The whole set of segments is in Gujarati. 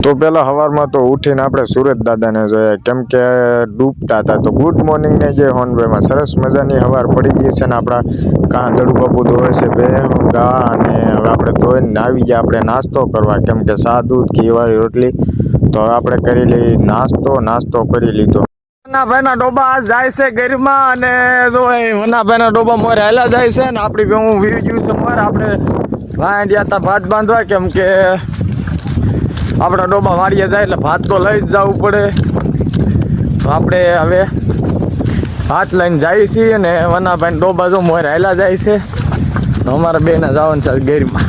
તો પેલા સવારમાં તો ઉઠીને આપણે સુરત દાદાને જોયા કેમ કે ડૂબતા હતા. તો ગુડ મોર્નિંગ ને જે હોનભાઈમાં સરસ મજાની સવાર પડી ગઈ છે ને આપણા કાં દડુ બાપુ ધોવે છે બે ગા અને હવે આપણે ધોઈને આવી ગયા આપણે નાસ્તો કરવા કેમ કે સા દૂધ ઘીવાળી રોટલી. તો હવે આપણે કરી લઈ નાસ્તો કરી લીધો. વનાભાઈના ડોબા જાય છે ઘરમાં અને જો વનાભાઈના ડોબા મોરે હાલા જાય છે ને આપણી હું વી ગયું છે મોરે આપણે વાંડ્યા હતા ભાત બાંધવા કેમ કે આપણા ડોબા વાડીએ જાય એટલે ભાત તો લઈ જ જવું પડે. તો આપણે હવે ભાત લઈને જઈએ છીએ અને વનાભાઈ ડોબા જો મોર હાલા જાય છે. તો અમારા બેના જવાનું છે ઘરમાં.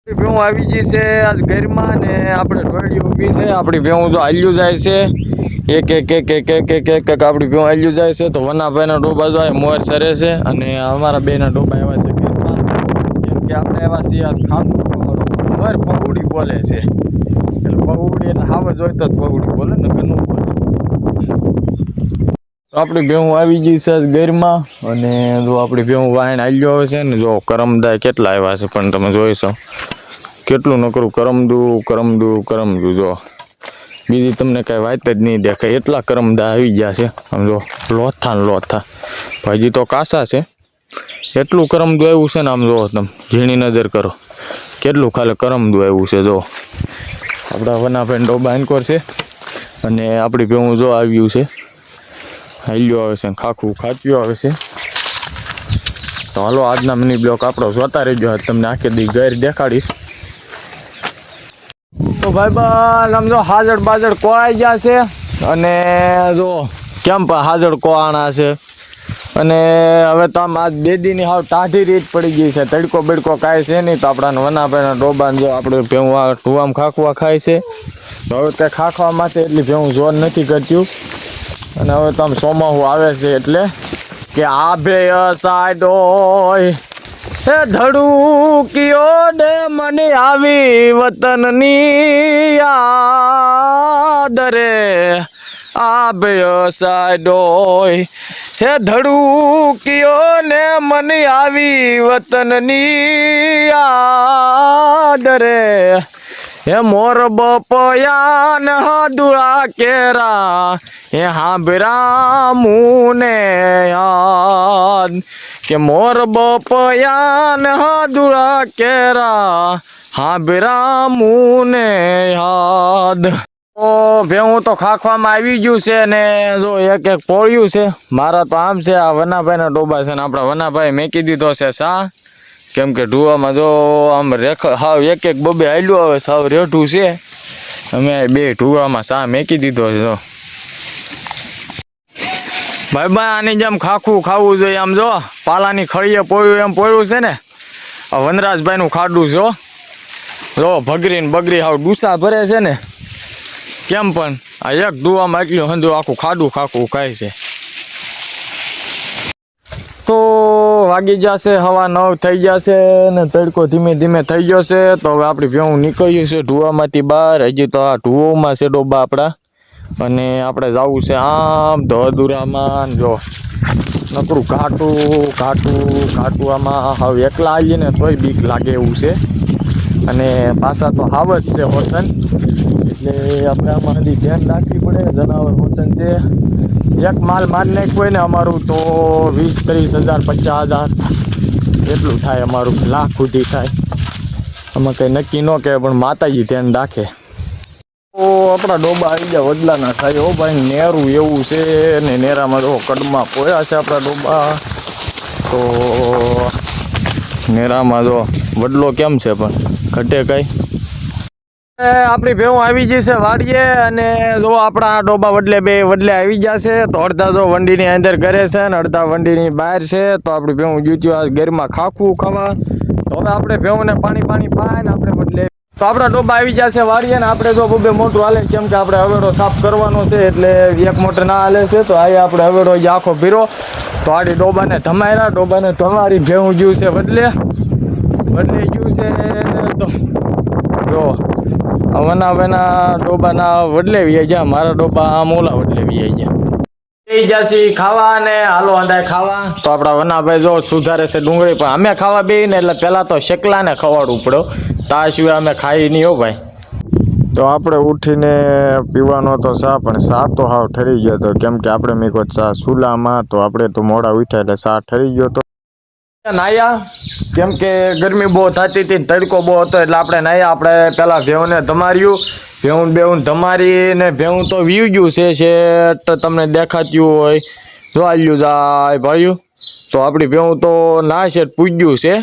ભેવું આવી ગઈ છે આજ ઘરમાં ને આપણે ઢોળી ઊભી છે. આપણી ભેવું જો હાલ્યું જાય છે એક એક એક એક એક એક એક એક આપણી ભેવું હાલ્યું જાય છે. તો વનાભાઈના ડોબા જો મોર સરે છે અને અમારા બેના ડોબા એવા છે ઘરમાં કેમ કે આપણે એવા છીએ આજ ખાતું મોર પહુડી બોલે છે. પહુડી એટલે હાવ જોઈ તો પહુડી બોલે ને ઘણું બોલે. તો આપણી ભેવું આવી ગઈ છે ઘરમાં અને જો આપણી ભેવું વાહીને હાલ્યો આવે છે ને જો કરમદાય કેટલા આવ્યા છે પણ તમે જોઈ છો કેટલું નકરું કરમદું જો બીજી તમને કાંઈ વાત જ નહીં દેખાય એટલા કરમદા આવી ગયા છે. આમ જો લોથા ભાજી તો કાસા છે એટલું કરમદું આવ્યું છે ને આમ જો તમે ઝીણી નજર કરો કેટલું ખાલી કરમદું આવ્યું છે. જો આપણા વનાભાઈ ડોબા એનકોર છે અને આપણી ભેવું જો આવ્યું છે હાલ્યો આવે છે ખાખું ખાચ્યું આવે છે. તો હાલો આજના મિની બ્લોક આપણો જોતા રહેજો. તમને આખી દી ઘર દેખાડીશ. તો ભાઈ બસ આમ જો હાજર બાજર કોળાઈ ગયા છે અને જો કેમ પણ હાજર કોવાણા છે અને હવે તો આમ આજ બેદીની હાવ ટાઢી રીત પડી ગઈ છે. તડકો બડકો કાંઈ છે નહીં. તો આપણા વનાભાઈના ડોબાને જો આપણે ભેવું આ ઢુવામ ખાખવા ખાય છે. તો હવે તે ખાખવા માટે એટલી ભેવું જોર નથી કરતું અને હવે તો આમ ચોમાસું આવે છે એટલે કે આ ભે સાડો હે ધડુકિયો ને મને આવી વતનની યાદ રે આ ભે સાડો હે ધડુકિયો ને મને આવી વતનની યાદ રે હે મોર બપયાન હાદુળા કેરા હે હાંભરા મુને યાદ કે મોર બપયાન હાદુળા કેરા હાંભરા મુને યાદ. તો ભેવું તો ખાખવામાં આવી ગયું છે ને જો એક એક પોળ્યું છે. મારા તો આમ છે આ વનાભાઈના ડોબા છે ને આપણા વનાભાઈ મેકી દીધો છે સા કેમ કે ઢુવામાં જો આમ હાવ એક એક બબે હાલ્યું આવે સાવ રેઠું છે. અમે બે ઢુવામાં સા મેકી દીધો છે. જો ભાઈ આની જેમ ખાખું ખાવું જોઈએ. આમ જો પાલાની ખળીએ પોળ્યું એમ પોળ્યું છે ને આ વનરાજભાઈનું ખાડું જો જો ભગરી ને બગરી હાવ ડૂસા ભરે છે ને કેમ પણ આ એક ઢુવામાં એટલું હંધું આખું ખાડું ખાખું ખાય છે. તો વાગી જશે 9:15 થઈ જશે ને તડકો ધીમે ધીમે થઈ ગયો છે. તો હવે આપણી ભેવું નીકળ્યું છે ઢુવામાંથી બહાર. હજી તો આ ઢુવોમાં છે ડોબા આપણા અને આપણે જવું છે આમ ધોધુરામાં. જો નકરું ઘાટું આમાં હવે એકલા આવીએ ને તોય બીક લાગે એવું છે અને પાછા તો હાવ જ છે હોતન એટલે આપણે આમાં હજી ધ્યાન રાખવી પડે. જનાવર હોતન છે એક માલ મારી નાખ્યો ને અમારું તો 20-30 હજાર 50,000 એટલું થાય અમારું લાખ સુધી થાય. આમાં કંઈ નક્કી ન કહેવાય પણ માતાજી ધ્યાન રાખે. તો આપણા ડોબા આવી ગયા વડલાના થાય. ઓ ભાઈ નેરું એવું છે ને નેરામાં જો કડમાં પોયા છે આપણા ડોબા. તો નેરામાં જો વડલો કેમ છે પણ ઘટે કઈ. આપણી ભેવું આવી ગઈ છે વાડીએ અને જો આપણા ડોબા વડલે આવી ગયા છે. તો અડધા જો વંડીની અંદર ઘરે છે ને અડધા વંડીની બહાર છે. તો આપણી ભેવું જૂત્યું ઘરમાં ખાખું ખાવા. તો હવે આપણે ભેવુંને પાણી પાય ને આપણે વડલે. તો આપણા ડોબા આવી ગયા છે વાડીએ ને આપણે જો બબે મોટું હાલે કેમ કે આપણે હવેડો સાફ કરવાનો છે એટલે એક મોટર ના હાલે છે. તો આ આપણે હવેડો આખો ભીરો તો આડી ડોબાને ધમારી ભેવું ગયું છે વડલે ગયું છે. તો જો વનાભાઈના ડોબાના વડલે વી ગયા મારા ડોબા આમ ઓલા વડલે વી ગયા જાસી ખાવા ને હાલો અંદાય ખાવા. તો આપણા વનાભાઈ જો સુધારે છે ડુંગળી પણ અમે ખાવા બે ને એટલે પેલા તો શેકલા ને ખવાડવું પડ્યો તા સિવાય અમે ખાઈ નહીં હો ભાઈ. તો આપણે ઉઠીને પીવાનો તો ચા, પણ ચા તો હાવ ઠરી ગયો હતો, કેમ કે આપણે મેં કોઈ ચા ચૂલામાં, તો આપણે તો મોડા ઉઠ્યા એટલે ચા ઠરી ગયો હતો. નાયા, કેમ કે ગરમી બહુ થતી હતી, તડકો બહુ હતો, એટલે આપણે નાયા. આપણે પેલા ભેહુંને ધમાર્યું, ભેહું ધમારીને ભેહું તો વીવ ગયું છે તો તમને દેખાતું હોય, જોવાલ્યું જાય ભાઈઓ. તો આપણી ભેહું તો ના છે પૂજ્યું છે.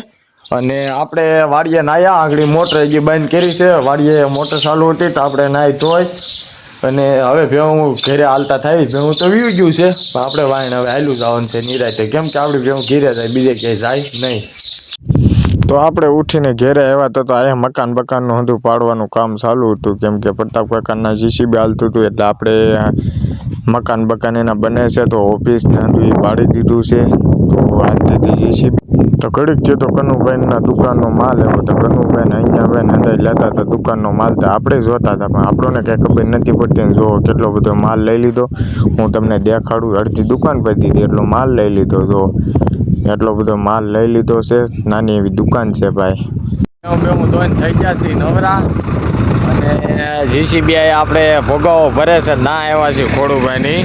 અને આપણે વાડીએ નાયા, આગળ મોટર હજી બંધ કરી છે, વાડીએ મોટર ચાલુ હતી તો આપણે નાહી ધોઈ અને હવે ભેહું ઘરે હાલતા થાય. ભેહું તો વીવ ગયું છે, પણ આપણે વાઈને હવે હાલું જવાનું છે નિરાતે, કેમ કે આપણી ભેહું ઘેરે જાય, બીજે ક્યાંય જાય નહીં. તો આપણે ઉઠીને ઘેરે આવ્યા તો અહીંયા મકાન બકાનનું હતું પાડવાનું કામ ચાલુ હતું, કેમ કે પ્રતાપ કાકાના જીસીબી હાલતું હતું, એટલે આપણે મકાન બકાન એના બને છે, તો ઓફિસને હતું એ પાડી દીધું છે. તો હાલતી હતી જીસીબી. તો ઘડીક થયો તો કનુભાઈના દુકાનનો માલ આવ્યો, તો કનુભાઈને અહીંયા ભાઈને અંદાજ લેતા હતા દુકાનનો માલ, તો આપણે જોતા હતા, પણ આપણને કંઈ ખબર નથી પડતી. ને જો કેટલો બધો માલ લઈ લીધો, હું તમને દેખાડું. અડધી દુકાન પડી દીધી, એટલો માલ લઈ લીધો. જો એટલો બધો માલ લઈ લીધો છે, નાની એવી દુકાન છે ભાઈ. હું ધોઈને થઈ ગયા છીએ નવરા, અને જીસીબી આપણે ભોગાવો ભરે છે, ના આવ્યા છે ખોડુભાઈની.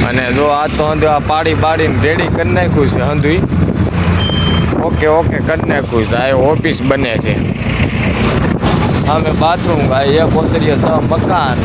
અને જો આ તો હંધુ આ પાડીને રેડી કરી નાખ્યું છે હંધુઈ. ઓકે કરી નાખ્યું છે. આ ઓફિસ બને છે, અમે બાથરૂમ, એક ઓસરીએ મકાન.